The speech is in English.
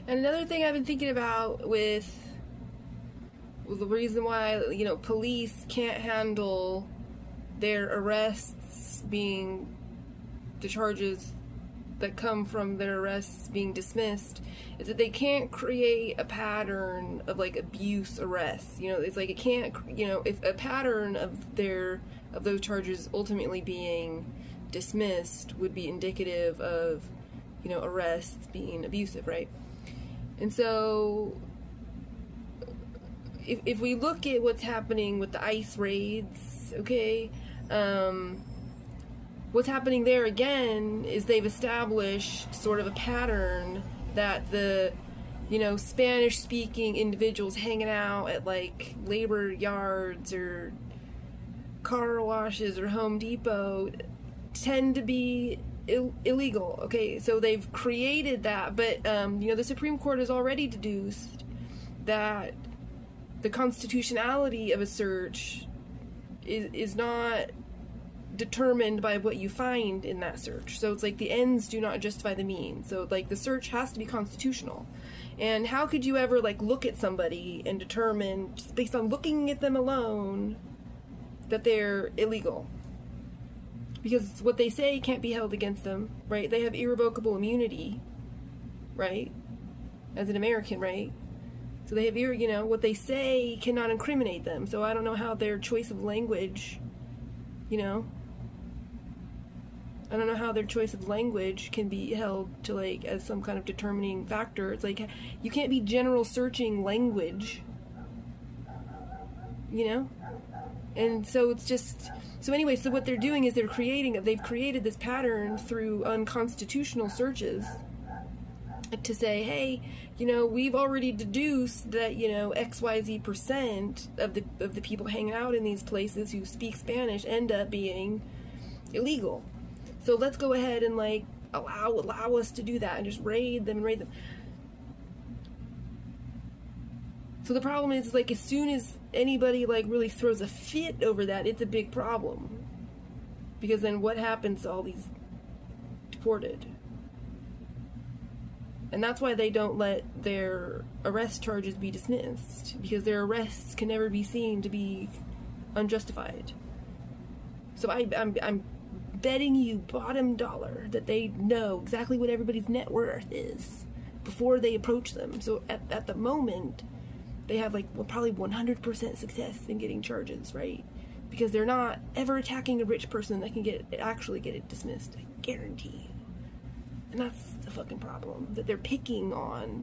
And another thing I've been thinking about with the reason why, police can't handle their arrests being, the charges that come from their arrests being dismissed, is that they can't create a pattern of abuse arrests. It's like it can't, if a pattern of those charges ultimately being dismissed would be indicative of, arrests being abusive, right? And so if we look at what's happening with the ICE raids, okay, what's happening there again is they've established sort of a pattern that the, Spanish-speaking individuals hanging out at labor yards or car washes or Home Depot tend to be illegal. Okay, so they've created that, but the Supreme Court has already deduced that the constitutionality of a search is not determined by what you find in that search. So it's the ends do not justify the means. So the search has to be constitutional. And how could you ever look at somebody and determine, just based on looking at them alone, that they're illegal? Because what they say can't be held against them, right? They have irrevocable immunity, right? As an American, right? So they have, what they say cannot incriminate them. So I don't know how their choice of language, I don't know how their choice of language can be held to as some kind of determining factor. It's you can't be general searching language, And so it's just, so anyway, so what they're doing is they've created this pattern through unconstitutional searches to say, hey, we've already deduced that, XYZ% of the people hanging out in these places who speak Spanish end up being illegal. So let's go ahead and allow us to do that and just raid them. So the problem is as soon as anybody really throws a fit over that, it's a big problem. Because then what happens to all these deported? And that's why they don't let their arrest charges be dismissed, because their arrests can never be seen to be unjustified. So I'm betting you bottom dollar that they know exactly what everybody's net worth is before they approach them. So at the moment, they have probably 100% success in getting charges, right? Because they're not ever attacking a rich person that can actually get it dismissed. I guarantee you. And that's the fucking problem, that they're picking on